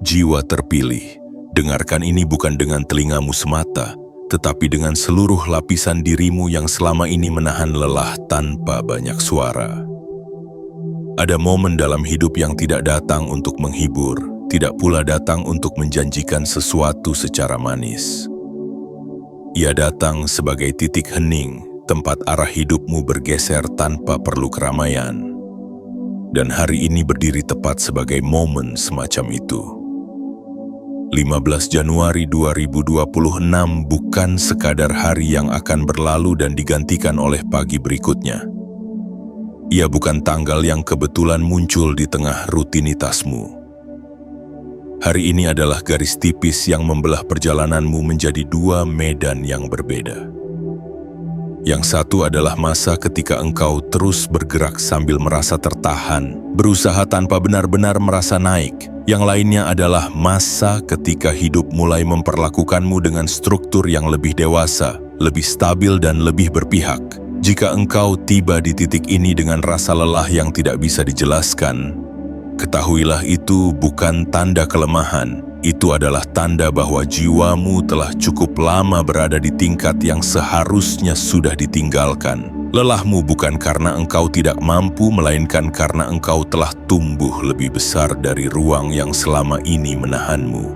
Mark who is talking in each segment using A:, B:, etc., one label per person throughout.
A: Jiwa terpilih, dengarkan ini bukan dengan telingamu semata, tetapi dengan seluruh lapisan dirimu yang selama ini menahan lelah tanpa banyak suara. Ada momen dalam hidup yang tidak datang untuk menghibur, tidak pula datang untuk menjanjikan sesuatu secara manis. Ia datang sebagai titik hening, tempat arah hidupmu bergeser tanpa perlu keramaian. Dan hari ini berdiri tepat sebagai momen semacam itu. 15 Januari 2026 bukan sekadar hari yang akan berlalu dan digantikan oleh pagi berikutnya. Ia bukan tanggal yang kebetulan muncul di tengah rutinitasmu. Hari ini adalah garis tipis yang membelah perjalananmu menjadi dua medan yang berbeda. Yang satu adalah masa ketika engkau terus bergerak sambil merasa tertahan, berusaha tanpa benar-benar merasa naik. Yang lainnya adalah masa ketika hidup mulai memperlakukanmu dengan struktur yang lebih dewasa, lebih stabil dan lebih berpihak. Jika engkau tiba di titik ini dengan rasa lelah yang tidak bisa dijelaskan, ketahuilah itu bukan tanda kelemahan. Itu adalah tanda bahwa jiwamu telah cukup lama berada di tingkat yang seharusnya sudah ditinggalkan. Lelahmu bukan karena engkau tidak mampu, melainkan karena engkau telah tumbuh lebih besar dari ruang yang selama ini menahanmu.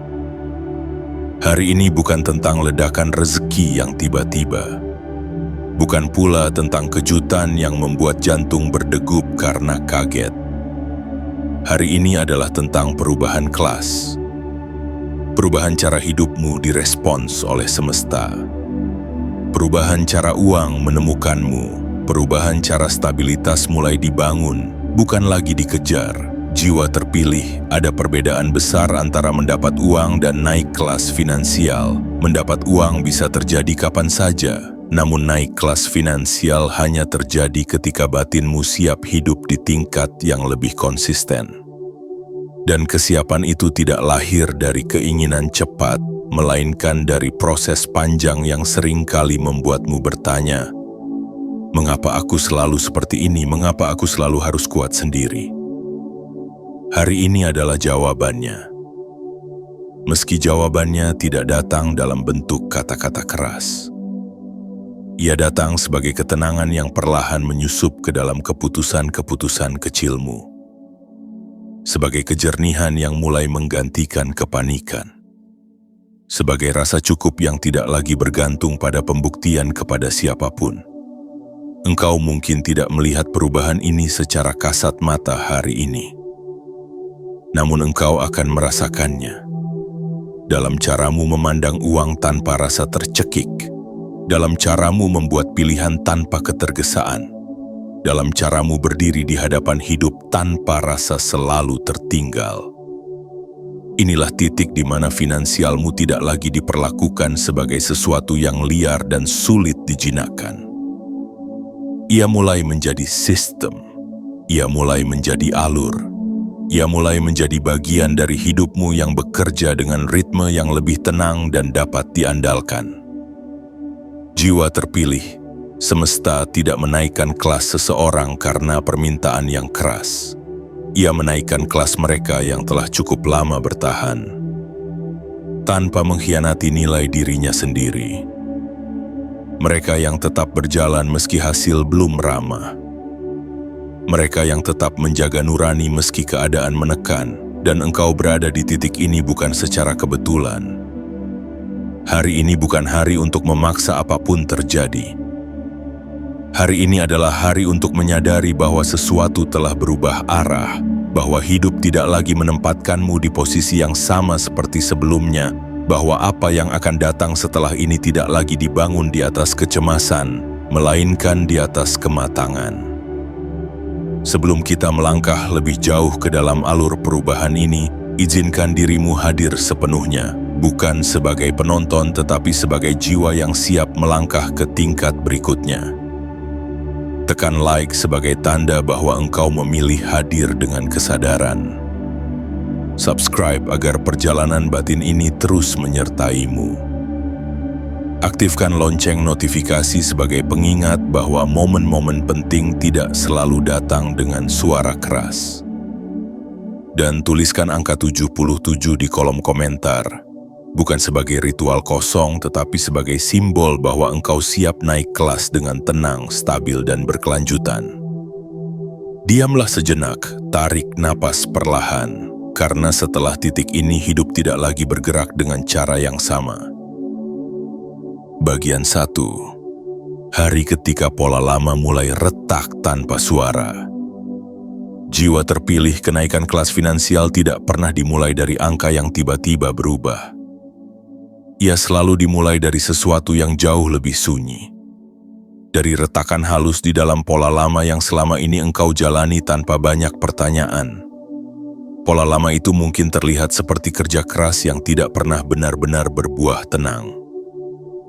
A: Hari ini bukan tentang ledakan rezeki yang tiba-tiba. Bukan pula tentang kejutan yang membuat jantung berdegup karena kaget. Hari ini adalah tentang perubahan kelas. Perubahan cara hidupmu direspons oleh semesta. Perubahan cara uang menemukanmu. Perubahan cara stabilitas mulai dibangun, bukan lagi dikejar. Jiwa terpilih, ada perbedaan besar antara mendapat uang dan naik kelas finansial. Mendapat uang bisa terjadi kapan saja, namun naik kelas finansial hanya terjadi ketika batinmu siap hidup di tingkat yang lebih konsisten. Dan kesiapan itu tidak lahir dari keinginan cepat, melainkan dari proses panjang yang sering kali membuatmu bertanya, mengapa aku selalu seperti ini? Mengapa aku selalu harus kuat sendiri? Hari ini adalah jawabannya. Meski jawabannya tidak datang dalam bentuk kata-kata keras. Ia datang sebagai ketenangan yang perlahan menyusup ke dalam keputusan-keputusan kecilmu. Sebagai kejernihan yang mulai menggantikan kepanikan. Sebagai rasa cukup yang tidak lagi bergantung pada pembuktian kepada siapapun. Engkau mungkin tidak melihat perubahan ini secara kasat mata hari ini. Namun engkau akan merasakannya. Dalam caramu memandang uang tanpa rasa tercekik. Dalam caramu membuat pilihan tanpa ketergesaan. Dalam caramu berdiri di hadapan hidup tanpa rasa selalu tertinggal. Inilah titik di mana finansialmu tidak lagi diperlakukan sebagai sesuatu yang liar dan sulit dijinakkan. Ia mulai menjadi sistem. Ia mulai menjadi alur. Ia mulai menjadi bagian dari hidupmu yang bekerja dengan ritme yang lebih tenang dan dapat diandalkan. Jiwa terpilih. Semesta tidak menaikkan kelas seseorang karena permintaan yang keras. Ia menaikkan kelas mereka yang telah cukup lama bertahan, tanpa mengkhianati nilai dirinya sendiri. Mereka yang tetap berjalan meski hasil belum ramah. Mereka yang tetap menjaga nurani meski keadaan menekan, dan engkau berada di titik ini bukan secara kebetulan. Hari ini bukan hari untuk memaksa apapun terjadi. Hari ini adalah hari untuk menyadari bahwa sesuatu telah berubah arah, bahwa hidup tidak lagi menempatkanmu di posisi yang sama seperti sebelumnya, bahwa apa yang akan datang setelah ini tidak lagi dibangun di atas kecemasan, melainkan di atas kematangan. Sebelum kita melangkah lebih jauh ke dalam alur perubahan ini, izinkan dirimu hadir sepenuhnya, bukan sebagai penonton tetapi sebagai jiwa yang siap melangkah ke tingkat berikutnya. Tekan like sebagai tanda bahwa engkau memilih hadir dengan kesadaran. Subscribe agar perjalanan batin ini terus menyertaimu. Aktifkan lonceng notifikasi sebagai pengingat bahwa momen-momen penting tidak selalu datang dengan suara keras. Dan tuliskan angka 77 di kolom komentar. Bukan sebagai ritual kosong, tetapi sebagai simbol bahwa engkau siap naik kelas dengan tenang, stabil, dan berkelanjutan. Diamlah sejenak, tarik napas perlahan, karena setelah titik ini hidup tidak lagi bergerak dengan cara yang sama. Bagian 1. Hari ketika pola lama mulai retak tanpa suara. Jiwa terpilih kenaikan kelas finansial tidak pernah dimulai dari angka yang tiba-tiba berubah. Ia selalu dimulai dari sesuatu yang jauh lebih sunyi. Dari retakan halus di dalam pola lama yang selama ini engkau jalani tanpa banyak pertanyaan. Pola lama itu mungkin terlihat seperti kerja keras yang tidak pernah benar-benar berbuah tenang.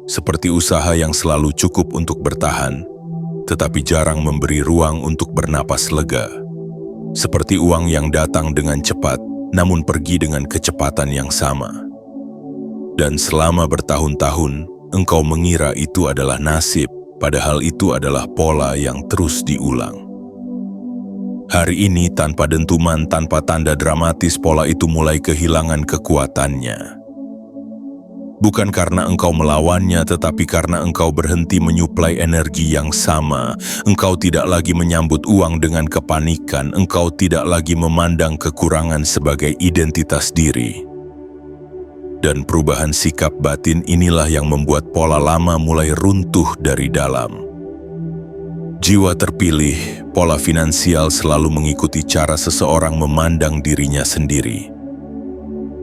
A: Seperti usaha yang selalu cukup untuk bertahan, tetapi jarang memberi ruang untuk bernapas lega. Seperti uang yang datang dengan cepat, namun pergi dengan kecepatan yang sama. Dan selama bertahun-tahun, engkau mengira itu adalah nasib, padahal itu adalah pola yang terus diulang. Hari ini, tanpa dentuman, tanpa tanda dramatis, pola itu mulai kehilangan kekuatannya. Bukan karena engkau melawannya, tetapi karena engkau berhenti menyuplai energi yang sama. Engkau tidak lagi menyambut uang dengan kepanikan. Engkau tidak lagi memandang kekurangan sebagai identitas diri. Dan perubahan sikap batin inilah yang membuat pola lama mulai runtuh dari dalam. Jiwa terpilih, pola finansial selalu mengikuti cara seseorang memandang dirinya sendiri.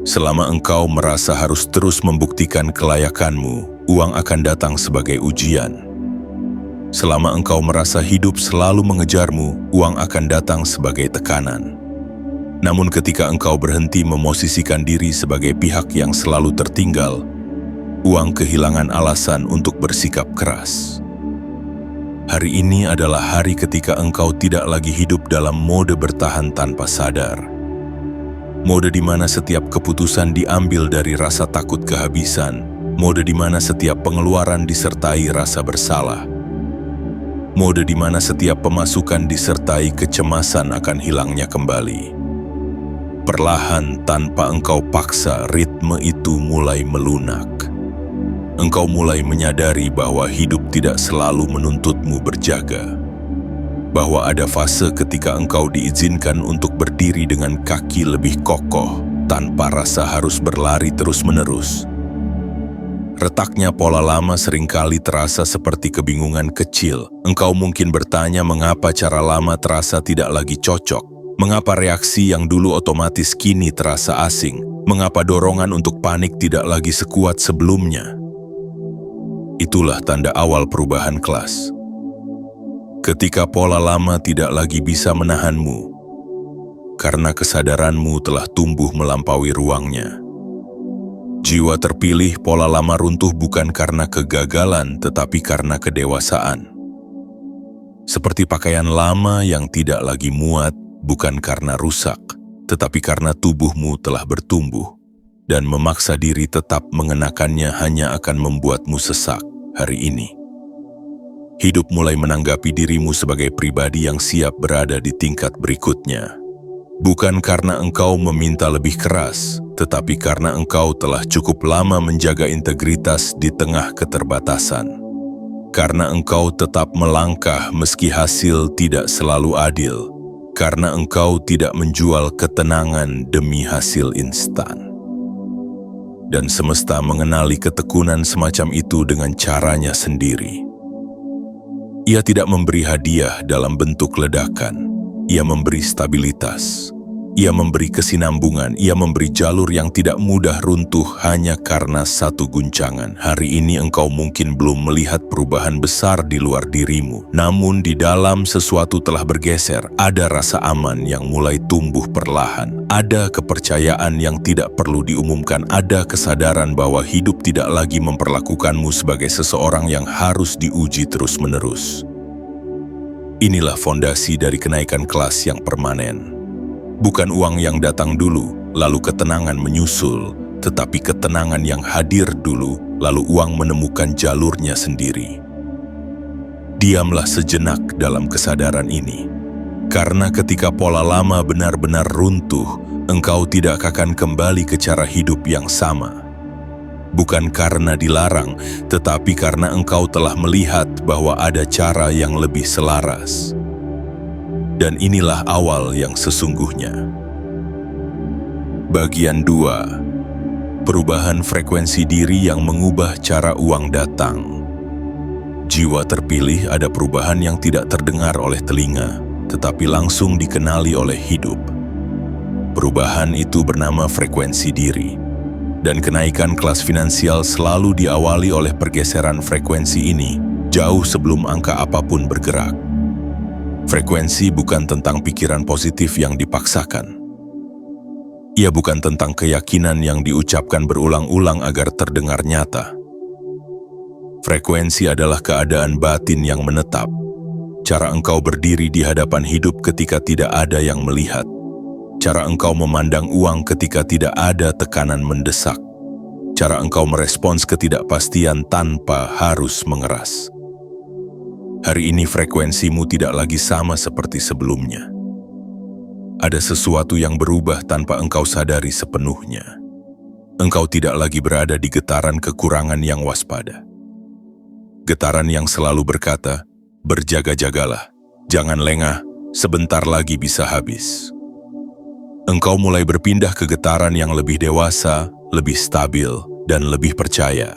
A: Selama engkau merasa harus terus membuktikan kelayakanmu, uang akan datang sebagai ujian. Selama engkau merasa hidup selalu mengejarmu, uang akan datang sebagai tekanan. Namun ketika engkau berhenti memosisikan diri sebagai pihak yang selalu tertinggal, uang kehilangan alasan untuk bersikap keras. Hari ini adalah hari ketika engkau tidak lagi hidup dalam mode bertahan tanpa sadar. Mode di mana setiap keputusan diambil dari rasa takut kehabisan. Mode di mana setiap pengeluaran disertai rasa bersalah. Mode di mana setiap pemasukan disertai kecemasan akan hilangnya kembali. Perlahan tanpa engkau paksa, ritme itu mulai melunak. Engkau mulai menyadari bahwa hidup tidak selalu menuntutmu berjaga. Bahwa ada fase ketika engkau diizinkan untuk berdiri dengan kaki lebih kokoh, tanpa rasa harus berlari terus-menerus. Retaknya pola lama seringkali terasa seperti kebingungan kecil. Engkau mungkin bertanya mengapa cara lama terasa tidak lagi cocok, mengapa reaksi yang dulu otomatis kini terasa asing, mengapa dorongan untuk panik tidak lagi sekuat sebelumnya. Itulah tanda awal perubahan kelas. Ketika pola lama tidak lagi bisa menahanmu, karena kesadaranmu telah tumbuh melampaui ruangnya. Jiwa terpilih, pola lama runtuh bukan karena kegagalan, tetapi karena kedewasaan. Seperti pakaian lama yang tidak lagi muat, bukan karena rusak, tetapi karena tubuhmu telah bertumbuh, dan memaksa diri tetap mengenakannya hanya akan membuatmu sesak hari ini. Hidup mulai menanggapi dirimu sebagai pribadi yang siap berada di tingkat berikutnya. Bukan karena engkau meminta lebih keras, tetapi karena engkau telah cukup lama menjaga integritas di tengah keterbatasan. Karena engkau tetap melangkah meski hasil tidak selalu adil. Karena engkau tidak menjual ketenangan demi hasil instan. Dan semesta mengenali ketekunan semacam itu dengan caranya sendiri. Ia tidak memberi hadiah dalam bentuk ledakan. Ia memberi stabilitas. Ia memberi kesinambungan. Ia memberi jalur yang tidak mudah runtuh hanya karena satu guncangan. Hari ini engkau mungkin belum melihat perubahan besar di luar dirimu. Namun di dalam sesuatu telah bergeser. Ada rasa aman yang mulai tumbuh perlahan. Ada kepercayaan yang tidak perlu diumumkan. Ada kesadaran bahwa hidup tidak lagi memperlakukanmu sebagai seseorang yang harus diuji terus-menerus. Inilah fondasi dari kenaikan kelas yang permanen. Bukan uang yang datang dulu, lalu ketenangan menyusul, tetapi ketenangan yang hadir dulu, lalu uang menemukan jalurnya sendiri. Diamlah sejenak dalam kesadaran ini. Karena ketika pola lama benar-benar runtuh, engkau tidak akan kembali ke cara hidup yang sama. Bukan karena dilarang, tetapi karena engkau telah melihat bahwa ada cara yang lebih selaras. Dan inilah awal yang sesungguhnya. Bagian 2. Perubahan frekuensi diri yang mengubah cara uang datang. Jiwa terpilih ada perubahan yang tidak terdengar oleh telinga, tetapi langsung dikenali oleh hidup. Perubahan itu bernama frekuensi diri, dan kenaikan kelas finansial selalu diawali oleh pergeseran frekuensi ini jauh sebelum angka apapun bergerak. Frekuensi bukan tentang pikiran positif yang dipaksakan. Ia bukan tentang keyakinan yang diucapkan berulang-ulang agar terdengar nyata. Frekuensi adalah keadaan batin yang menetap. Cara engkau berdiri di hadapan hidup ketika tidak ada yang melihat. Cara engkau memandang uang ketika tidak ada tekanan mendesak. Cara engkau merespons ketidakpastian tanpa harus mengeras. Hari ini frekuensimu tidak lagi sama seperti sebelumnya. Ada sesuatu yang berubah tanpa engkau sadari sepenuhnya. Engkau tidak lagi berada di getaran kekurangan yang waspada. Getaran yang selalu berkata, berjaga-jagalah, jangan lengah, sebentar lagi bisa habis. Engkau mulai berpindah ke getaran yang lebih dewasa, lebih stabil, dan lebih percaya.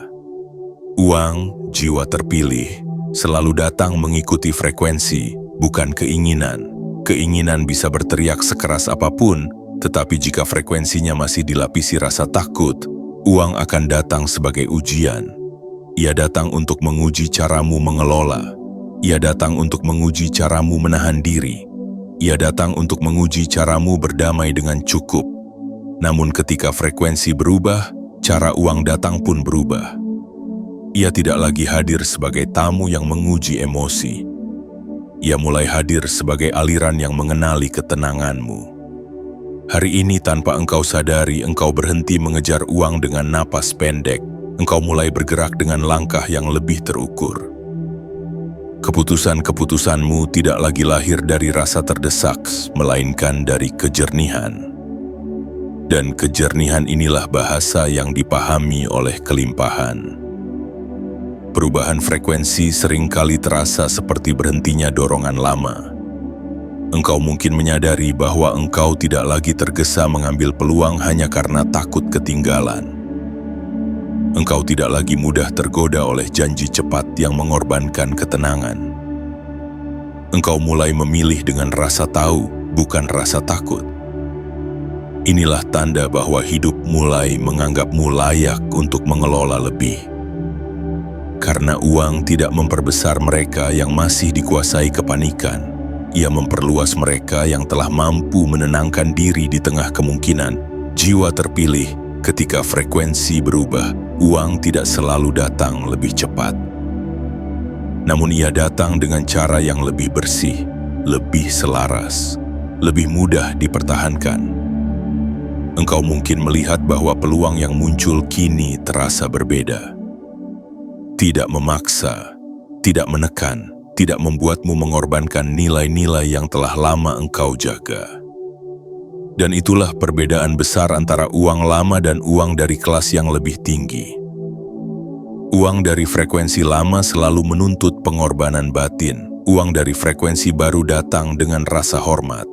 A: Uang, jiwa terpilih, selalu datang mengikuti frekuensi, bukan keinginan. Keinginan bisa berteriak sekeras apapun, tetapi jika frekuensinya masih dilapisi rasa takut, uang akan datang sebagai ujian. Ia datang untuk menguji caramu mengelola. Ia datang untuk menguji caramu menahan diri. Ia datang untuk menguji caramu berdamai dengan cukup. Namun ketika frekuensi berubah, cara uang datang pun berubah. Ia tidak lagi hadir sebagai tamu yang menguji emosi. Ia mulai hadir sebagai aliran yang mengenali ketenanganmu. Hari ini tanpa engkau sadari, engkau berhenti mengejar uang dengan napas pendek. Engkau mulai bergerak dengan langkah yang lebih terukur. Keputusan-keputusanmu tidak lagi lahir dari rasa terdesak, melainkan dari kejernihan. Dan kejernihan inilah bahasa yang dipahami oleh kelimpahan. Perubahan frekuensi seringkali terasa seperti berhentinya dorongan lama. Engkau mungkin menyadari bahwa engkau tidak lagi tergesa mengambil peluang hanya karena takut ketinggalan. Engkau tidak lagi mudah tergoda oleh janji cepat yang mengorbankan ketenangan. Engkau mulai memilih dengan rasa tahu, bukan rasa takut. Inilah tanda bahwa hidup mulai menganggapmu layak untuk mengelola lebih. Karena uang tidak memperbesar mereka yang masih dikuasai kepanikan. Ia memperluas mereka yang telah mampu menenangkan diri di tengah kemungkinan. Jiwa terpilih, ketika frekuensi berubah, uang tidak selalu datang lebih cepat. Namun ia datang dengan cara yang lebih bersih, lebih selaras, lebih mudah dipertahankan. Engkau mungkin melihat bahwa peluang yang muncul kini terasa berbeda. Tidak memaksa, tidak menekan, tidak membuatmu mengorbankan nilai-nilai yang telah lama engkau jaga. Dan itulah perbedaan besar antara uang lama dan uang dari kelas yang lebih tinggi. Uang dari frekuensi lama selalu menuntut pengorbanan batin. Uang dari frekuensi baru datang dengan rasa hormat.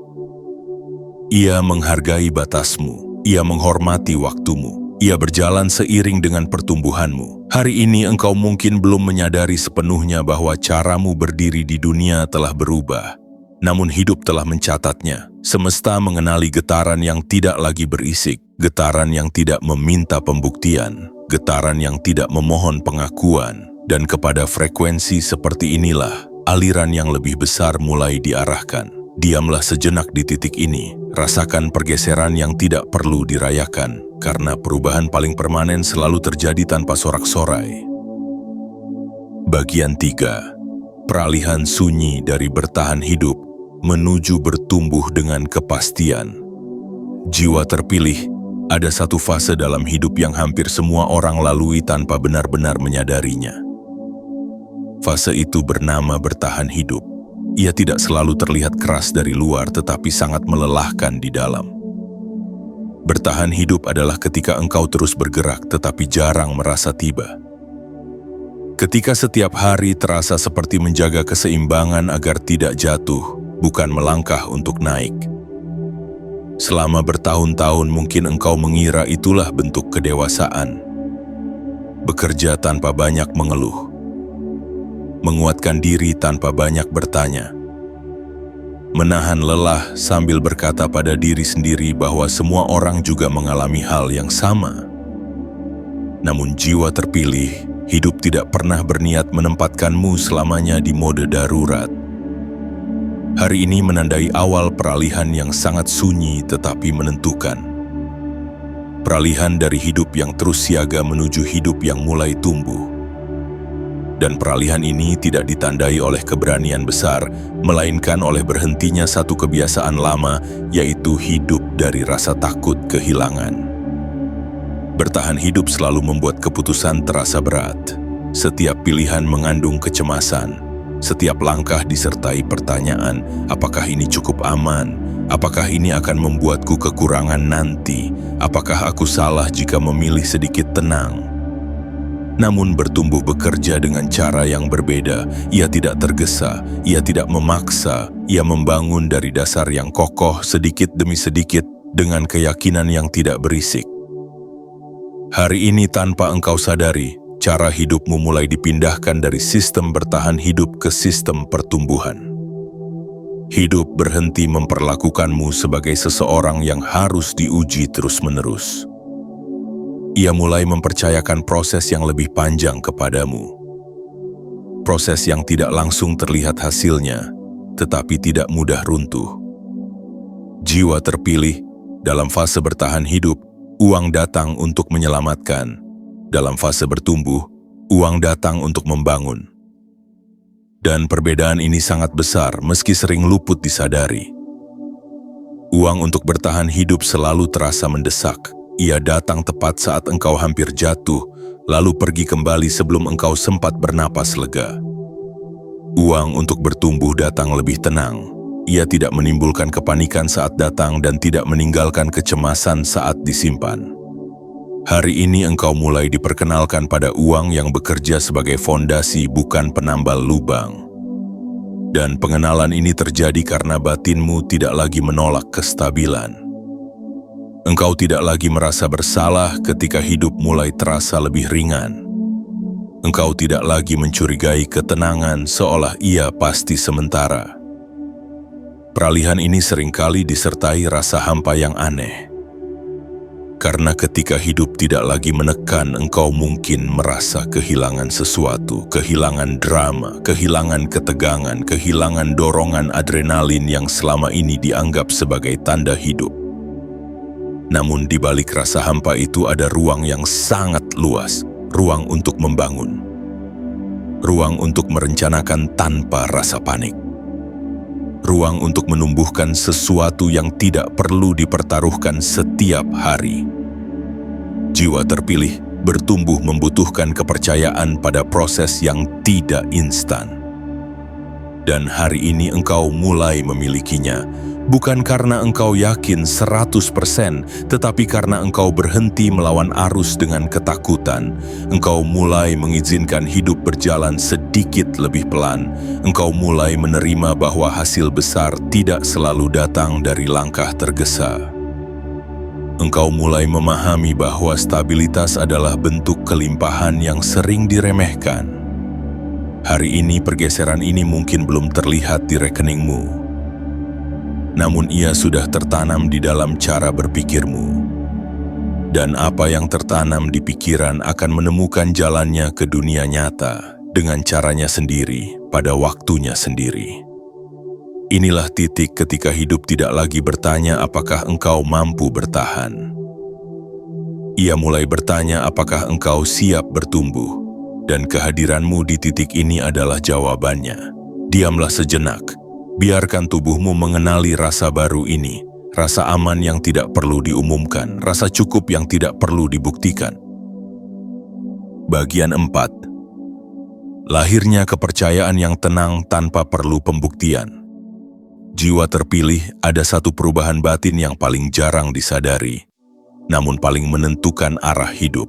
A: Ia menghargai batasmu, ia menghormati waktumu. Ia berjalan seiring dengan pertumbuhanmu. Hari ini engkau mungkin belum menyadari sepenuhnya bahwa caramu berdiri di dunia telah berubah. Namun hidup telah mencatatnya. Semesta mengenali getaran yang tidak lagi berisik, getaran yang tidak meminta pembuktian, getaran yang tidak memohon pengakuan. Dan kepada frekuensi seperti inilah, aliran yang lebih besar mulai diarahkan. Diamlah sejenak di titik ini, rasakan pergeseran yang tidak perlu dirayakan. Karena perubahan paling permanen selalu terjadi tanpa sorak-sorai. Bagian 3. Peralihan sunyi dari bertahan hidup menuju bertumbuh dengan kepastian. Jiwa terpilih, ada satu fase dalam hidup yang hampir semua orang lalui tanpa benar-benar menyadarinya. Fase itu bernama bertahan hidup. Ia tidak selalu terlihat keras dari luar, tetapi sangat melelahkan di dalam. Bertahan hidup adalah ketika engkau terus bergerak, tetapi jarang merasa tiba. Ketika setiap hari terasa seperti menjaga keseimbangan agar tidak jatuh, bukan melangkah untuk naik. Selama bertahun-tahun mungkin engkau mengira itulah bentuk kedewasaan. Bekerja tanpa banyak mengeluh. Menguatkan diri tanpa banyak bertanya. Menahan lelah sambil berkata pada diri sendiri bahwa semua orang juga mengalami hal yang sama. Namun jiwa terpilih, hidup tidak pernah berniat menempatkanmu selamanya di mode darurat. Hari ini menandai awal peralihan yang sangat sunyi tetapi menentukan. Peralihan dari hidup yang terus siaga menuju hidup yang mulai tumbuh. Dan peralihan ini tidak ditandai oleh keberanian besar, melainkan oleh berhentinya satu kebiasaan lama, yaitu hidup dari rasa takut kehilangan. Bertahan hidup selalu membuat keputusan terasa berat. Setiap pilihan mengandung kecemasan. Setiap langkah disertai pertanyaan, apakah ini cukup aman? Apakah ini akan membuatku kekurangan nanti? Apakah aku salah jika memilih sedikit tenang? Namun bertumbuh bekerja dengan cara yang berbeda. Ia tidak tergesa, ia tidak memaksa, ia membangun dari dasar yang kokoh sedikit demi sedikit dengan keyakinan yang tidak berisik. Hari ini tanpa engkau sadari, cara hidupmu mulai dipindahkan dari sistem bertahan hidup ke sistem pertumbuhan. Hidup berhenti memperlakukanmu sebagai seseorang yang harus diuji terus-menerus. Ia mulai mempercayakan proses yang lebih panjang kepadamu. Proses yang tidak langsung terlihat hasilnya, tetapi tidak mudah runtuh. Jiwa terpilih, dalam fase bertahan hidup, uang datang untuk menyelamatkan. Dalam fase bertumbuh, uang datang untuk membangun. Dan perbedaan ini sangat besar meski sering luput disadari. Uang untuk bertahan hidup selalu terasa mendesak. Ia datang tepat saat engkau hampir jatuh, lalu pergi kembali sebelum engkau sempat bernapas lega. Uang untuk bertumbuh datang lebih tenang. Ia tidak menimbulkan kepanikan saat datang dan tidak meninggalkan kecemasan saat disimpan. Hari ini engkau mulai diperkenalkan pada uang yang bekerja sebagai fondasi, bukan penambal lubang. Dan pengenalan ini terjadi karena batinmu tidak lagi menolak kestabilan. Engkau tidak lagi merasa bersalah ketika hidup mulai terasa lebih ringan. Engkau tidak lagi mencurigai ketenangan seolah ia pasti sementara. Peralihan ini seringkali disertai rasa hampa yang aneh. Karena ketika hidup tidak lagi menekan, engkau mungkin merasa kehilangan sesuatu, kehilangan drama, kehilangan ketegangan, kehilangan dorongan adrenalin yang selama ini dianggap sebagai tanda hidup. Namun di balik rasa hampa itu ada ruang yang sangat luas, ruang untuk membangun. Ruang untuk merencanakan tanpa rasa panik. Ruang untuk menumbuhkan sesuatu yang tidak perlu dipertaruhkan setiap hari. Jiwa terpilih bertumbuh membutuhkan kepercayaan pada proses yang tidak instan. Dan hari ini engkau mulai memilikinya, bukan karena engkau yakin 100%, tetapi karena engkau berhenti melawan arus dengan ketakutan. Engkau mulai mengizinkan hidup berjalan sedikit lebih pelan. Engkau mulai menerima bahwa hasil besar tidak selalu datang dari langkah tergesa. Engkau mulai memahami bahwa stabilitas adalah bentuk kelimpahan yang sering diremehkan. Hari ini pergeseran ini mungkin belum terlihat di rekeningmu. Namun ia sudah tertanam di dalam cara berpikirmu. Dan apa yang tertanam di pikiran akan menemukan jalannya ke dunia nyata dengan caranya sendiri pada waktunya sendiri. Inilah titik ketika hidup tidak lagi bertanya apakah engkau mampu bertahan. Ia mulai bertanya apakah engkau siap bertumbuh. Dan kehadiranmu di titik ini adalah jawabannya. Diamlah sejenak. Biarkan tubuhmu mengenali rasa baru ini. Rasa aman yang tidak perlu diumumkan. Rasa cukup yang tidak perlu dibuktikan. Bagian 4. Lahirnya kepercayaan yang tenang tanpa perlu pembuktian. Jiwa terpilih ada satu perubahan batin yang paling jarang disadari, namun paling menentukan arah hidup.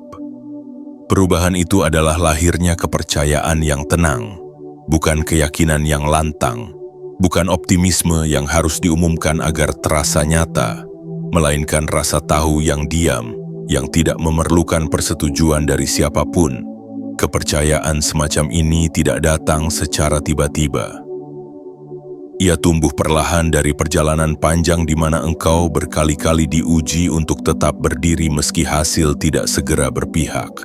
A: Perubahan itu adalah lahirnya kepercayaan yang tenang, bukan keyakinan yang lantang, bukan optimisme yang harus diumumkan agar terasa nyata, melainkan rasa tahu yang diam, yang tidak memerlukan persetujuan dari siapapun. Kepercayaan semacam ini tidak datang secara tiba-tiba. Ia tumbuh perlahan dari perjalanan panjang di mana engkau berkali-kali diuji untuk tetap berdiri meski hasil tidak segera berpihak.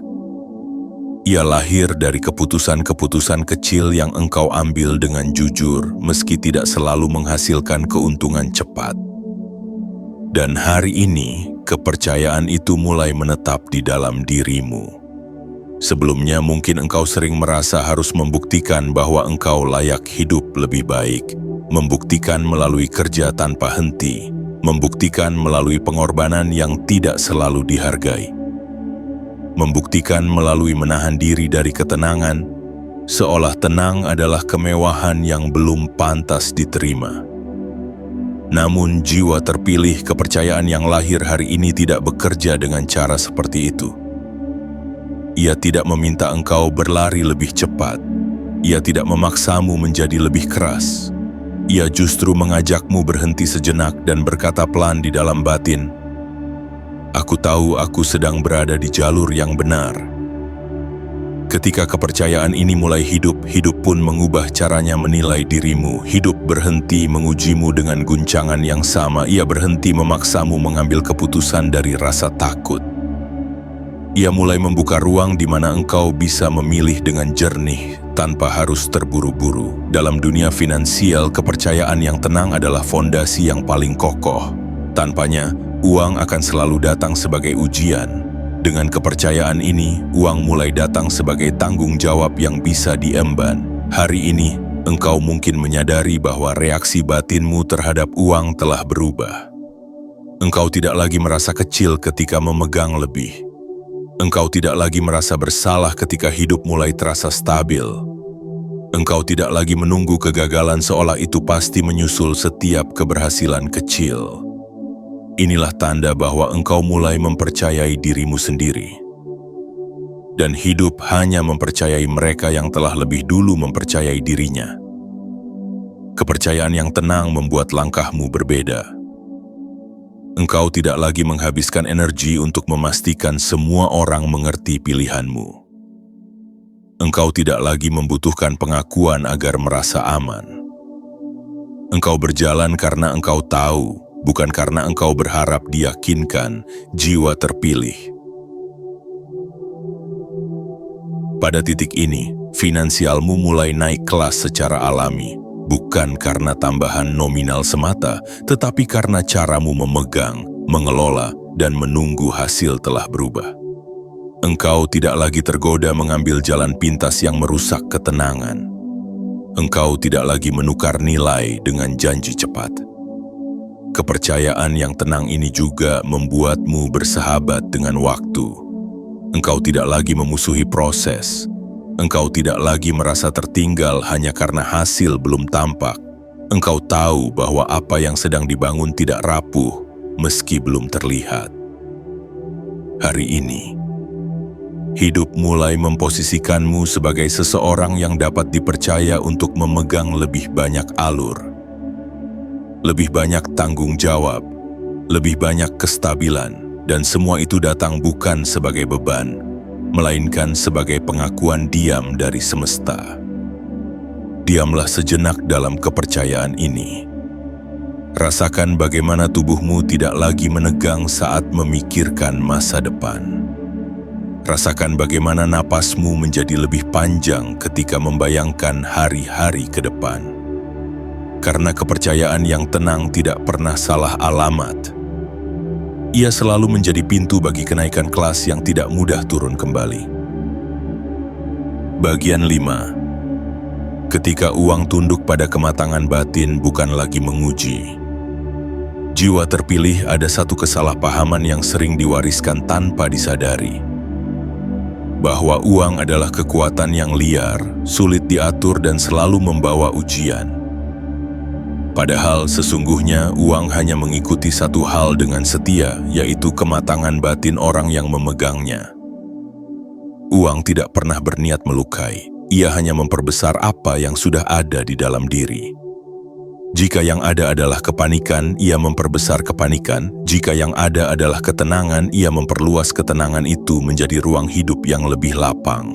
A: Ia lahir dari keputusan-keputusan kecil yang engkau ambil dengan jujur meski tidak selalu menghasilkan keuntungan cepat. Dan hari ini, kepercayaan itu mulai menetap di dalam dirimu. Sebelumnya mungkin engkau sering merasa harus membuktikan bahwa engkau layak hidup lebih baik, membuktikan melalui kerja tanpa henti, membuktikan melalui pengorbanan yang tidak selalu dihargai, membuktikan melalui menahan diri dari ketenangan, seolah tenang adalah kemewahan yang belum pantas diterima. Namun jiwa terpilih, kepercayaan yang lahir hari ini tidak bekerja dengan cara seperti itu. Ia tidak meminta engkau berlari lebih cepat. Ia tidak memaksamu menjadi lebih keras. Ia justru mengajakmu berhenti sejenak dan berkata pelan di dalam batin, "Aku tahu aku sedang berada di jalur yang benar." Ketika kepercayaan ini mulai hidup, hidup pun mengubah caranya menilai dirimu. Hidup berhenti mengujimu dengan guncangan yang sama. Ia berhenti memaksamu mengambil keputusan dari rasa takut. Ia mulai membuka ruang di mana engkau bisa memilih dengan jernih, tanpa harus terburu-buru. Dalam dunia finansial, kepercayaan yang tenang adalah fondasi yang paling kokoh. Tanpanya, uang akan selalu datang sebagai ujian. Dengan kepercayaan ini, uang mulai datang sebagai tanggung jawab yang bisa diemban. Hari ini, engkau mungkin menyadari bahwa reaksi batinmu terhadap uang telah berubah. Engkau tidak lagi merasa kecil ketika memegang lebih. Engkau tidak lagi merasa bersalah ketika hidup mulai terasa stabil. Engkau tidak lagi menunggu kegagalan seolah itu pasti menyusul setiap keberhasilan kecil. Inilah tanda bahwa engkau mulai mempercayai dirimu sendiri. Dan hidup hanya mempercayai mereka yang telah lebih dulu mempercayai dirinya. Kepercayaan yang tenang membuat langkahmu berbeda. Engkau tidak lagi menghabiskan energi untuk memastikan semua orang mengerti pilihanmu. Engkau tidak lagi membutuhkan pengakuan agar merasa aman. Engkau berjalan karena engkau tahu, bukan karena engkau berharap diyakinkan. Jiwa terpilih. Pada titik ini, finansialmu mulai naik kelas secara alami. Bukan karena tambahan nominal semata, tetapi karena caramu memegang, mengelola, dan menunggu hasil telah berubah. Engkau tidak lagi tergoda mengambil jalan pintas yang merusak ketenangan. Engkau tidak lagi menukar nilai dengan janji cepat. Kepercayaan yang tenang ini juga membuatmu bersahabat dengan waktu. Engkau tidak lagi memusuhi proses. Engkau tidak lagi merasa tertinggal hanya karena hasil belum tampak. Engkau tahu bahwa apa yang sedang dibangun tidak rapuh meski belum terlihat. Hari ini, hidup mulai memposisikanmu sebagai seseorang yang dapat dipercaya untuk memegang lebih banyak alur, lebih banyak tanggung jawab, lebih banyak kestabilan, dan semua itu datang bukan sebagai beban, melainkan sebagai pengakuan diam dari semesta. Diamlah sejenak dalam kepercayaan ini. Rasakan bagaimana tubuhmu tidak lagi menegang saat memikirkan masa depan. Rasakan bagaimana napasmu menjadi lebih panjang ketika membayangkan hari-hari ke depan. Karena kepercayaan yang tenang tidak pernah salah alamat. Ia selalu menjadi pintu bagi kenaikan kelas yang tidak mudah turun kembali. Bagian 5. Ketika uang tunduk pada kematangan batin bukan lagi menguji. Jiwa terpilih ada satu kesalahpahaman yang sering diwariskan tanpa disadari. bahwa uang adalah kekuatan yang liar, sulit diatur dan selalu membawa ujian. Padahal sesungguhnya uang hanya mengikuti satu hal dengan setia, yaitu kematangan batin orang yang memegangnya. Uang tidak pernah berniat melukai, ia hanya memperbesar apa yang sudah ada di dalam diri. Jika yang ada adalah kepanikan, ia memperbesar kepanikan. Jika yang ada adalah ketenangan, ia memperluas ketenangan itu menjadi ruang hidup yang lebih lapang.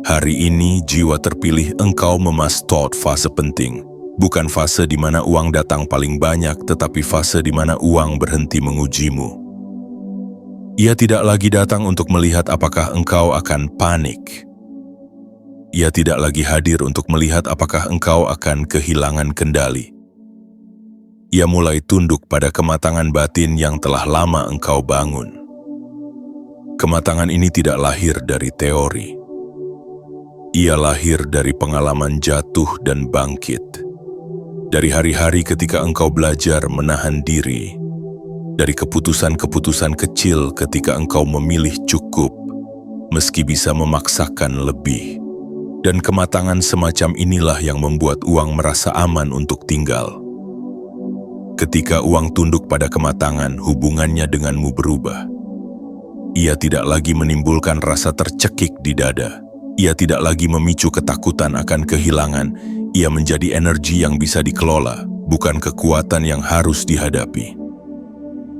A: Hari ini, jiwa terpilih, engkau memastod fase penting. Bukan fase di mana uang datang paling banyak, tetapi fase di mana uang berhenti mengujimu. Ia tidak lagi datang untuk melihat apakah engkau akan panik. Ia tidak lagi hadir untuk melihat apakah engkau akan kehilangan kendali. Ia mulai tunduk pada kematangan batin yang telah lama engkau bangun. Kematangan ini tidak lahir dari teori. Ia lahir dari pengalaman jatuh dan bangkit. Dari hari-hari ketika engkau belajar menahan diri. Dari keputusan-keputusan kecil ketika engkau memilih cukup, meski bisa memaksakan lebih. Dan kematangan semacam inilah yang membuat uang merasa aman untuk tinggal. Ketika uang tunduk pada kematangan, hubungannya denganmu berubah. Ia tidak lagi menimbulkan rasa tercekik di dada. Ia tidak lagi memicu ketakutan akan kehilangan. Ia menjadi energi yang bisa dikelola, bukan kekuatan yang harus dihadapi.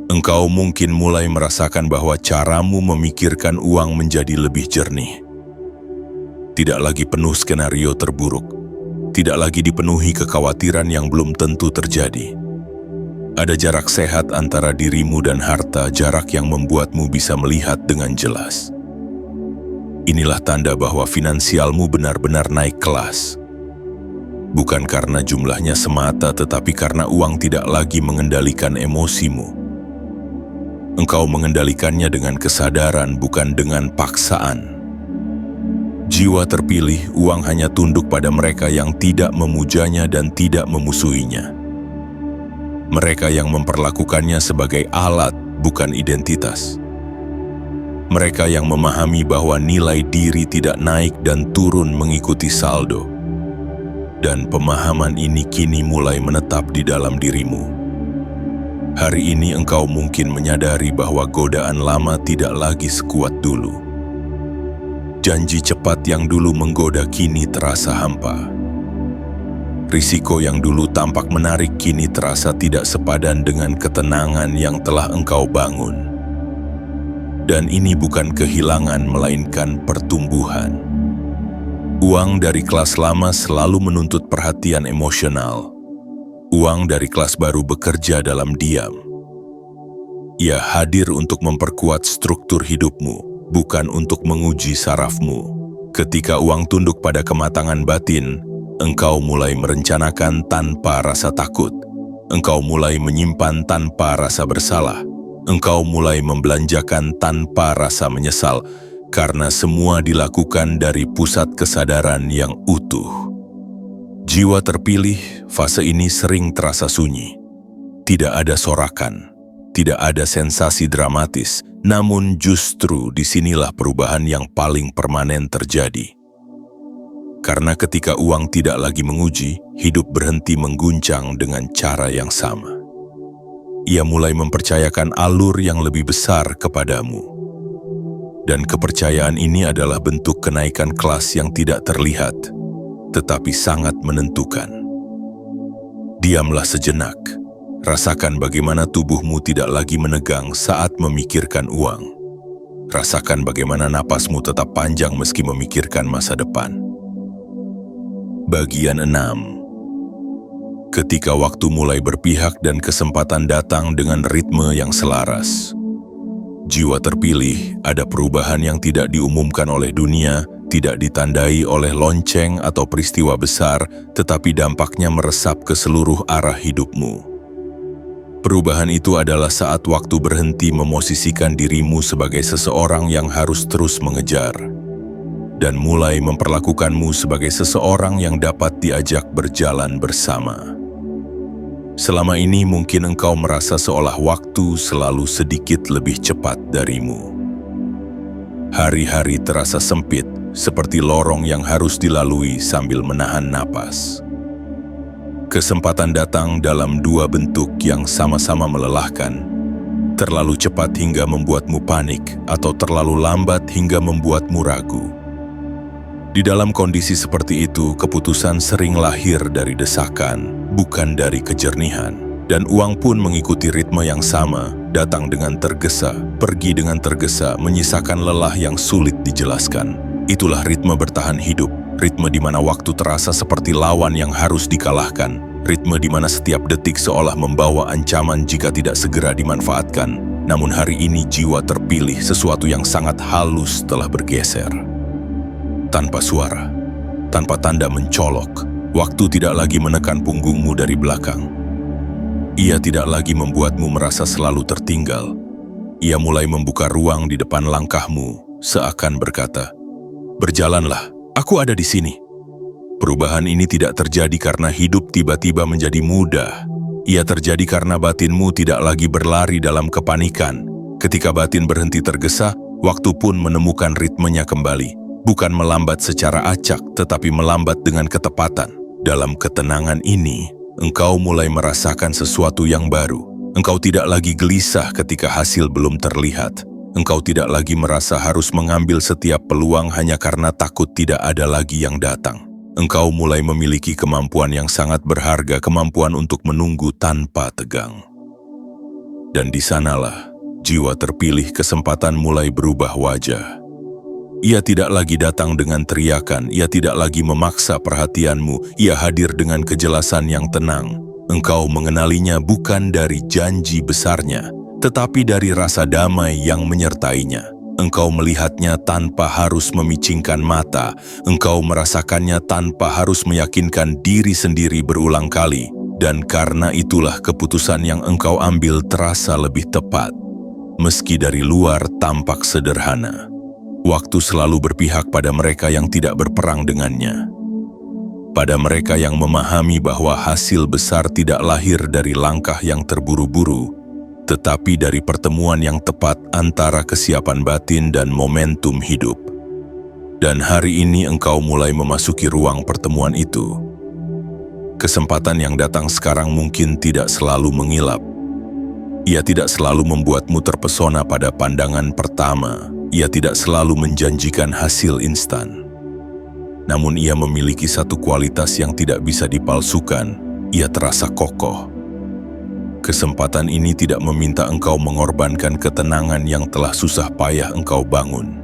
A: Engkau mungkin mulai merasakan bahwa caramu memikirkan uang menjadi lebih jernih. Tidak lagi penuh skenario terburuk. Tidak lagi dipenuhi kekhawatiran yang belum tentu terjadi. Ada jarak sehat antara dirimu dan harta, jarak yang membuatmu bisa melihat dengan jelas. Inilah tanda bahwa finansialmu benar-benar naik kelas. Bukan karena jumlahnya semata, tetapi karena uang tidak lagi mengendalikan emosimu. Engkau mengendalikannya dengan kesadaran, bukan dengan paksaan. Jiwa terpilih, uang hanya tunduk pada mereka yang tidak memujanya dan tidak memusuhinya. Mereka yang memperlakukannya sebagai alat, bukan identitas. Mereka yang memahami bahwa nilai diri tidak naik dan turun mengikuti saldo. Dan pemahaman ini kini mulai menetap di dalam dirimu. Hari ini engkau mungkin menyadari bahwa godaan lama tidak lagi sekuat dulu. Janji cepat yang dulu menggoda kini terasa hampa. Risiko yang dulu tampak menarik kini terasa tidak sepadan dengan ketenangan yang telah engkau bangun. Dan ini bukan kehilangan melainkan pertumbuhan. Uang dari kelas lama selalu menuntut perhatian emosional. Uang dari kelas baru bekerja dalam diam. Ia hadir untuk memperkuat struktur hidupmu, bukan untuk menguji sarafmu. Ketika uang tunduk pada kematangan batin, engkau mulai merencanakan tanpa rasa takut. Engkau mulai menyimpan tanpa rasa bersalah. Engkau mulai membelanjakan tanpa rasa menyesal, karena semua dilakukan dari pusat kesadaran yang utuh. Jiwa terpilih, fase ini sering terasa sunyi. Tidak ada sorakan, tidak ada sensasi dramatis, namun justru disinilah perubahan yang paling permanen terjadi. Karena ketika uang tidak lagi menguji, hidup berhenti mengguncang dengan cara yang sama. Ia mulai mempercayakan alur yang lebih besar kepadamu. Dan kepercayaan ini adalah bentuk kenaikan kelas yang tidak terlihat, tetapi sangat menentukan. Diamlah sejenak. Rasakan bagaimana tubuhmu tidak lagi menegang saat memikirkan uang. Rasakan bagaimana napasmu tetap panjang meski memikirkan masa depan. Bagian 6. Ketika waktu mulai berpihak dan kesempatan datang dengan ritme yang selaras. Jiwa terpilih, ada perubahan yang tidak diumumkan oleh dunia, tidak ditandai oleh lonceng atau peristiwa besar, tetapi dampaknya meresap ke seluruh arah hidupmu. Perubahan itu adalah saat waktu berhenti memosisikan dirimu sebagai seseorang yang harus terus mengejar, dan mulai memperlakukanmu sebagai seseorang yang dapat diajak berjalan bersama. Selama ini mungkin engkau merasa seolah waktu selalu sedikit lebih cepat darimu. Hari-hari terasa sempit, seperti lorong yang harus dilalui sambil menahan napas. Kesempatan datang dalam dua bentuk yang sama-sama melelahkan. Terlalu cepat hingga membuatmu panik, atau terlalu lambat hingga membuatmu ragu. Di dalam kondisi seperti itu, keputusan sering lahir dari desakan, bukan dari kejernihan. Dan uang pun mengikuti ritme yang sama, datang dengan tergesa, pergi dengan tergesa, menyisakan lelah yang sulit dijelaskan. Itulah ritme bertahan hidup, ritme di mana waktu terasa seperti lawan yang harus dikalahkan. Ritme di mana setiap detik seolah membawa ancaman jika tidak segera dimanfaatkan. Namun hari ini jiwa terpilih, sesuatu yang sangat halus telah bergeser. Tanpa suara, tanpa tanda mencolok, waktu tidak lagi menekan punggungmu dari belakang. Ia tidak lagi membuatmu merasa selalu tertinggal. Ia mulai membuka ruang di depan langkahmu, seakan berkata, "Berjalanlah, aku ada di sini." Perubahan ini tidak terjadi karena hidup tiba-tiba menjadi mudah. Ia terjadi karena batinmu tidak lagi berlari dalam kepanikan. Ketika batin berhenti tergesa, waktu pun menemukan ritmenya kembali. Bukan melambat secara acak, tetapi melambat dengan ketepatan. Dalam ketenangan ini, engkau mulai merasakan sesuatu yang baru. Engkau tidak lagi gelisah ketika hasil belum terlihat. Engkau tidak lagi merasa harus mengambil setiap peluang hanya karena takut tidak ada lagi yang datang. Engkau mulai memiliki kemampuan yang sangat berharga, kemampuan untuk menunggu tanpa tegang. Dan di sanalah jiwa terpilih kesempatan mulai berubah wajah. Ia tidak lagi datang dengan teriakan, ia tidak lagi memaksa perhatianmu, ia hadir dengan kejelasan yang tenang. Engkau mengenalinya bukan dari janji besarnya, tetapi dari rasa damai yang menyertainya. Engkau melihatnya tanpa harus memicingkan mata. Engkau merasakannya tanpa harus meyakinkan diri sendiri berulang kali. Dan karena itulah keputusan yang engkau ambil terasa lebih tepat. Meski dari luar tampak sederhana. Waktu selalu berpihak pada mereka yang tidak berperang dengannya. Pada mereka yang memahami bahwa hasil besar tidak lahir dari langkah yang terburu-buru, tetapi dari pertemuan yang tepat antara kesiapan batin dan momentum hidup. Dan hari ini engkau mulai memasuki ruang pertemuan itu. Kesempatan yang datang sekarang mungkin tidak selalu mengilap. Ia tidak selalu membuatmu terpesona pada pandangan pertama. Ia tidak selalu menjanjikan hasil instan. Namun ia memiliki satu kualitas yang tidak bisa dipalsukan. Ia terasa kokoh. Kesempatan ini tidak meminta engkau mengorbankan ketenangan yang telah susah payah engkau bangun.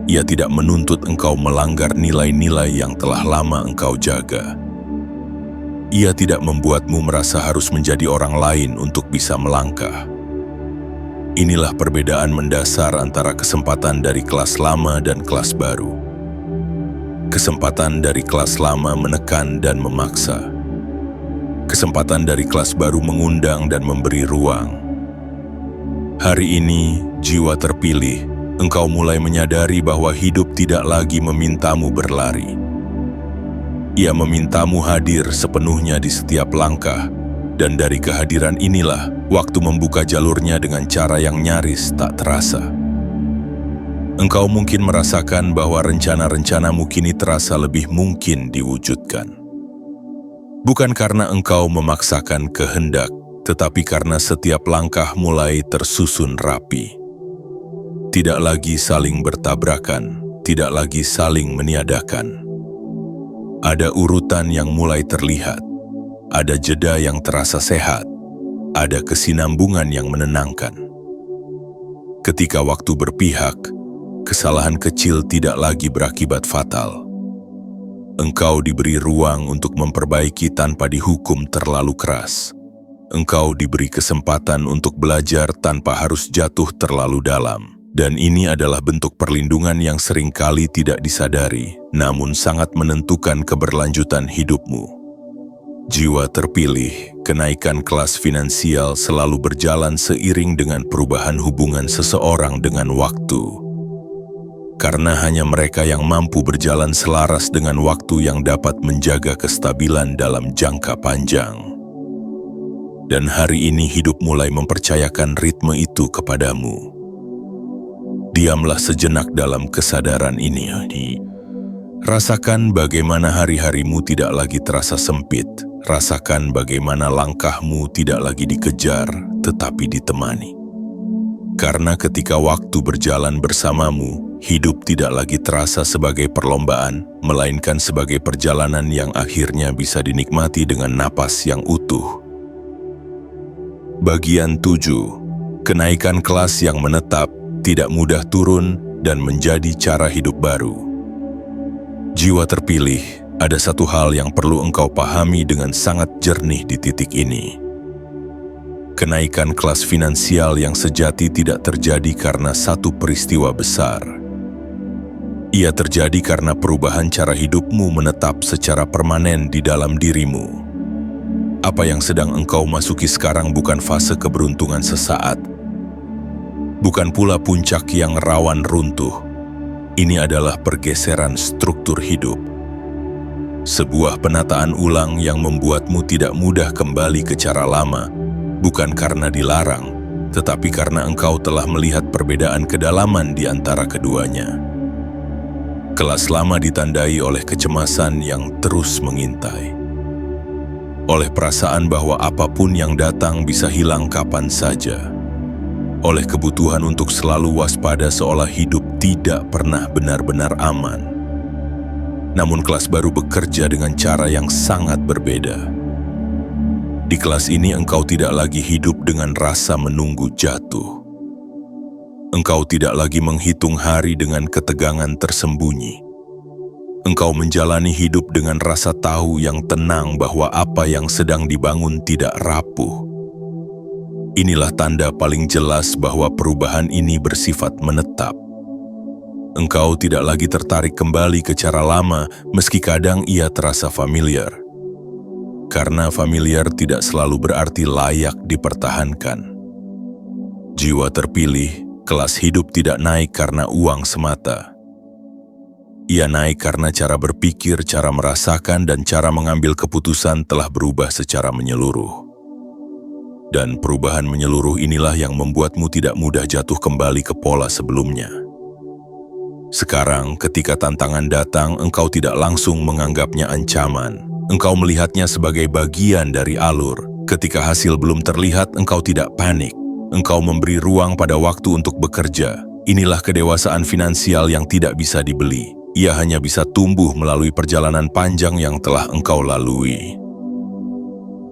A: Ia tidak menuntut engkau melanggar nilai-nilai yang telah lama engkau jaga. Ia tidak membuatmu merasa harus menjadi orang lain untuk bisa melangkah. Inilah perbedaan mendasar antara kesempatan dari kelas lama dan kelas baru. Kesempatan dari kelas lama menekan dan memaksa. Kesempatan dari kelas baru mengundang dan memberi ruang. Hari ini, jiwa terpilih, engkau mulai menyadari bahwa hidup tidak lagi memintamu berlari. Ia memintamu hadir sepenuhnya di setiap langkah, dan dari kehadiran inilah, waktu membuka jalurnya dengan cara yang nyaris tak terasa. Engkau mungkin merasakan bahwa rencana-rencanamu kini terasa lebih mungkin diwujudkan. Bukan karena engkau memaksakan kehendak, tetapi karena setiap langkah mulai tersusun rapi. Tidak lagi saling bertabrakan, tidak lagi saling meniadakan. Ada urutan yang mulai terlihat, ada jeda yang terasa sehat, ada kesinambungan yang menenangkan. Ketika waktu berpihak, kesalahan kecil tidak lagi berakibat fatal. Engkau diberi ruang untuk memperbaiki tanpa dihukum terlalu keras. Engkau diberi kesempatan untuk belajar tanpa harus jatuh terlalu dalam. Dan ini adalah bentuk perlindungan yang seringkali tidak disadari, namun sangat menentukan keberlanjutan hidupmu. Jiwa terpilih, kenaikan kelas finansial selalu berjalan seiring dengan perubahan hubungan seseorang dengan waktu. Karena hanya mereka yang mampu berjalan selaras dengan waktu yang dapat menjaga kestabilan dalam jangka panjang. Dan hari ini hidup mulai mempercayakan ritme itu kepadamu. Diamlah sejenak dalam kesadaran ini. Rasakan bagaimana hari-harimu tidak lagi terasa sempit. Rasakan bagaimana langkahmu tidak lagi dikejar, tetapi ditemani. Karena ketika waktu berjalan bersamamu, hidup tidak lagi terasa sebagai perlombaan, melainkan sebagai perjalanan yang akhirnya bisa dinikmati dengan napas yang utuh. Bagian 7. Kenaikan kelas yang menetap, tidak mudah turun, dan menjadi cara hidup baru. Jiwa terpilih, ada satu hal yang perlu engkau pahami dengan sangat jernih di titik ini. Kenaikan kelas finansial yang sejati tidak terjadi karena satu peristiwa besar. Ia terjadi karena perubahan cara hidupmu menetap secara permanen di dalam dirimu. Apa yang sedang engkau masuki sekarang bukan fase keberuntungan sesaat. Bukan pula puncak yang rawan runtuh. Ini adalah pergeseran struktur hidup. Sebuah penataan ulang yang membuatmu tidak mudah kembali ke cara lama, bukan karena dilarang, tetapi karena engkau telah melihat perbedaan kedalaman di antara keduanya. Kelas lama ditandai oleh kecemasan yang terus mengintai. Oleh perasaan bahwa apapun yang datang bisa hilang kapan saja. Oleh kebutuhan untuk selalu waspada seolah hidup tidak pernah benar-benar aman. Namun kelas baru bekerja dengan cara yang sangat berbeda. Di kelas ini engkau tidak lagi hidup dengan rasa menunggu jatuh. Engkau tidak lagi menghitung hari dengan ketegangan tersembunyi. Engkau menjalani hidup dengan rasa tahu yang tenang bahwa apa yang sedang dibangun tidak rapuh. Inilah tanda paling jelas bahwa perubahan ini bersifat menetap. Engkau tidak lagi tertarik kembali ke cara lama meski kadang ia terasa familiar. Karena familiar tidak selalu berarti layak dipertahankan. Jiwa terpilih, kelas hidup tidak naik karena uang semata. Ia naik karena cara berpikir, cara merasakan, dan cara mengambil keputusan telah berubah secara menyeluruh. Dan perubahan menyeluruh inilah yang membuatmu tidak mudah jatuh kembali ke pola sebelumnya. Sekarang, ketika tantangan datang, engkau tidak langsung menganggapnya ancaman. Engkau melihatnya sebagai bagian dari alur. Ketika hasil belum terlihat, engkau tidak panik. Engkau memberi ruang pada waktu untuk bekerja. Inilah kedewasaan finansial yang tidak bisa dibeli. Ia hanya bisa tumbuh melalui perjalanan panjang yang telah engkau lalui.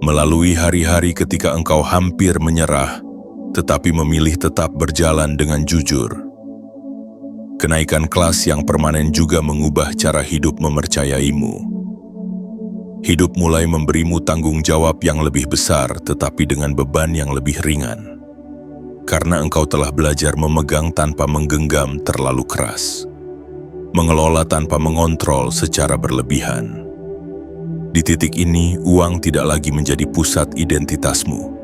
A: Melalui hari-hari ketika engkau hampir menyerah, tetapi memilih tetap berjalan dengan jujur. Kenaikan kelas yang permanen juga mengubah cara hidup mempercayaimu. Hidup mulai memberimu tanggung jawab yang lebih besar, tetapi dengan beban yang lebih ringan. Karena engkau telah belajar memegang tanpa menggenggam terlalu keras. Mengelola tanpa mengontrol secara berlebihan. Di titik ini, uang tidak lagi menjadi pusat identitasmu.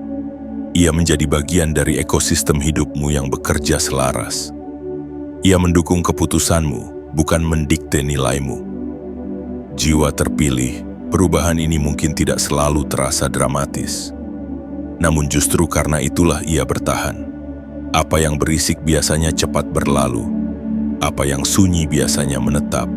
A: Ia menjadi bagian dari ekosistem hidupmu yang bekerja selaras. Ia mendukung keputusanmu, bukan mendikte nilaimu. Jiwa terpilih, perubahan ini mungkin tidak selalu terasa dramatis. Namun justru karena itulah ia bertahan. Apa yang berisik biasanya cepat berlalu. Apa yang sunyi biasanya menetap.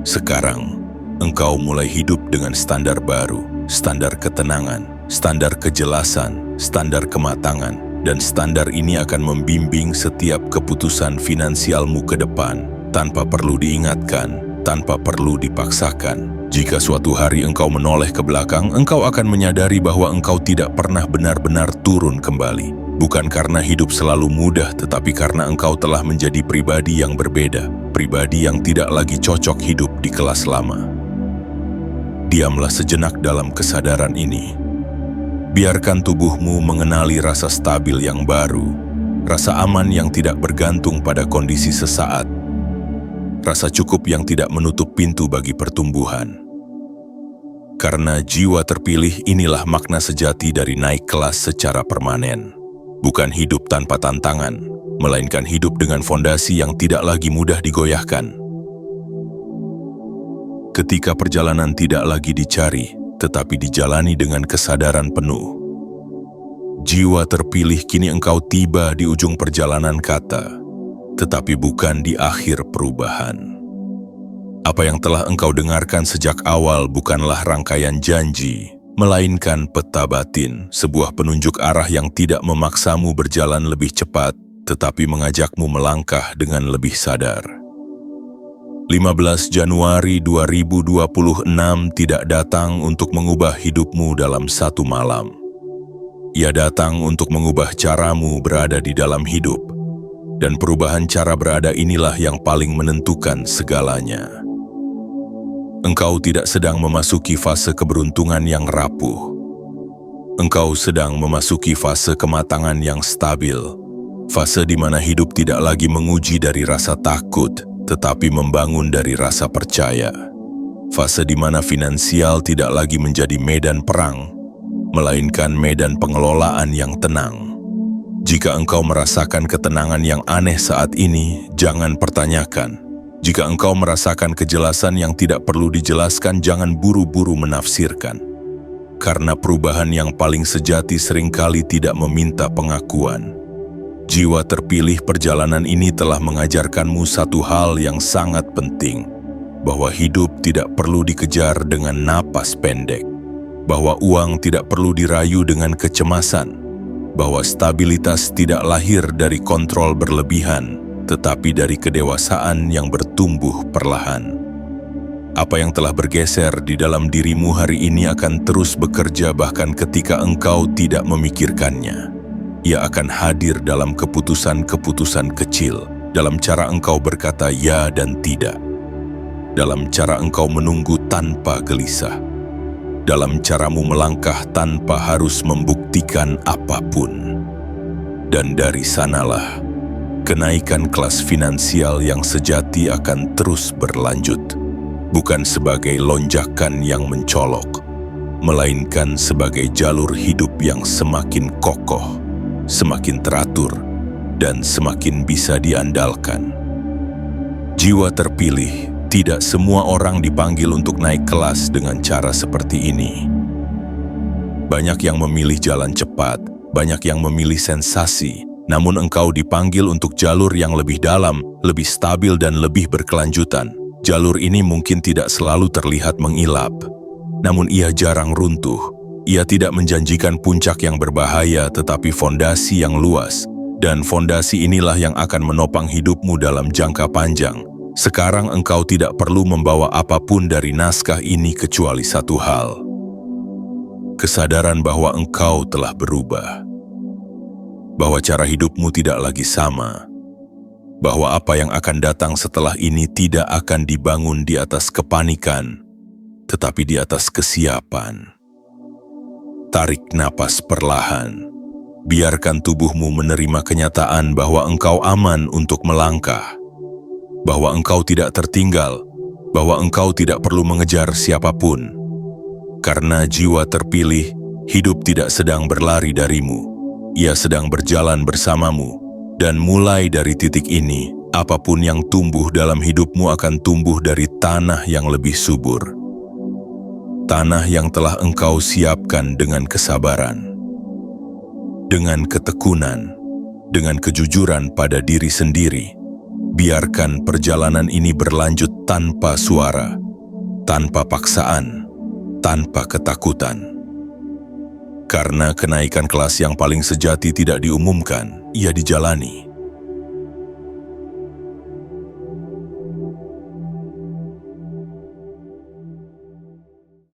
A: Sekarang, engkau mulai hidup dengan standar baru, standar ketenangan, standar kejelasan, standar kematangan, dan standar ini akan membimbing setiap keputusan finansialmu ke depan, tanpa perlu diingatkan, tanpa perlu dipaksakan. Jika suatu hari engkau menoleh ke belakang, engkau akan menyadari bahwa engkau tidak pernah benar-benar turun kembali. Bukan karena hidup selalu mudah, tetapi karena engkau telah menjadi pribadi yang berbeda, pribadi yang tidak lagi cocok hidup di kelas lama. Diamlah sejenak dalam kesadaran ini. Biarkan tubuhmu mengenali rasa stabil yang baru, rasa aman yang tidak bergantung pada kondisi sesaat, rasa cukup yang tidak menutup pintu bagi pertumbuhan. Karena jiwa terpilih, inilah makna sejati dari naik kelas secara permanen. Bukan hidup tanpa tantangan, melainkan hidup dengan fondasi yang tidak lagi mudah digoyahkan. Ketika perjalanan tidak lagi dicari, tetapi dijalani dengan kesadaran penuh. Jiwa terpilih, kini engkau tiba di ujung perjalanan kata. tetapi bukan di akhir perubahan. Apa yang telah engkau dengarkan sejak awal bukanlah rangkaian janji, melainkan peta batin, sebuah penunjuk arah yang tidak memaksamu berjalan lebih cepat, tetapi mengajakmu melangkah dengan lebih sadar. 15 Januari 2026 tidak datang untuk mengubah hidupmu dalam satu malam. Ia datang untuk mengubah caramu berada di dalam hidup, dan perubahan cara berada inilah yang paling menentukan segalanya. Engkau tidak sedang memasuki fase keberuntungan yang rapuh. Engkau sedang memasuki fase kematangan yang stabil, fase di mana hidup tidak lagi menguji dari rasa takut, tetapi membangun dari rasa percaya. Fase di mana finansial tidak lagi menjadi medan perang, melainkan medan pengelolaan yang tenang. Jika engkau merasakan ketenangan yang aneh saat ini, jangan pertanyakan. Jika engkau merasakan kejelasan yang tidak perlu dijelaskan, jangan buru-buru menafsirkan. Karena perubahan yang paling sejati seringkali tidak meminta pengakuan. Jiwa terpilih, perjalanan ini telah mengajarkanmu satu hal yang sangat penting, bahwa hidup tidak perlu dikejar dengan napas pendek, bahwa uang tidak perlu dirayu dengan kecemasan, bahwa stabilitas tidak lahir dari kontrol berlebihan, tetapi dari kedewasaan yang bertumbuh perlahan. Apa yang telah bergeser di dalam dirimu hari ini akan terus bekerja bahkan ketika engkau tidak memikirkannya. Ia akan hadir dalam keputusan-keputusan kecil, dalam cara engkau berkata ya dan tidak, dalam cara engkau menunggu tanpa gelisah, dalam caramu melangkah tanpa harus membuktikan apapun. Dan dari sanalah, kenaikan kelas finansial yang sejati akan terus berlanjut, bukan sebagai lonjakan yang mencolok, melainkan sebagai jalur hidup yang semakin kokoh, semakin teratur, dan semakin bisa diandalkan. Jiwa terpilih, tidak semua orang dipanggil untuk naik kelas dengan cara seperti ini. Banyak yang memilih jalan cepat, banyak yang memilih sensasi, namun engkau dipanggil untuk jalur yang lebih dalam, lebih stabil dan lebih berkelanjutan. Jalur ini mungkin tidak selalu terlihat mengilap, namun ia jarang runtuh. Ia tidak menjanjikan puncak yang berbahaya, tetapi fondasi yang luas. Dan fondasi inilah yang akan menopang hidupmu dalam jangka panjang. Sekarang engkau tidak perlu membawa apapun dari naskah ini kecuali satu hal. Kesadaran bahwa engkau telah berubah. Bahwa cara hidupmu tidak lagi sama, bahwa apa yang akan datang setelah ini tidak akan dibangun di atas kepanikan, tetapi di atas kesiapan. Tarik napas perlahan, biarkan tubuhmu menerima kenyataan bahwa engkau aman untuk melangkah, bahwa engkau tidak tertinggal, bahwa engkau tidak perlu mengejar siapapun. Karena jiwa terpilih, hidup tidak sedang berlari darimu. Ia sedang berjalan bersamamu, dan mulai dari titik ini, apapun yang tumbuh dalam hidupmu akan tumbuh dari tanah yang lebih subur. Tanah yang telah engkau siapkan dengan kesabaran, dengan ketekunan, dengan kejujuran pada diri sendiri. Biarkan perjalanan ini berlanjut tanpa suara, tanpa paksaan, tanpa ketakutan. Karena kenaikan kelas yang paling sejati tidak diumumkan, ia dijalani.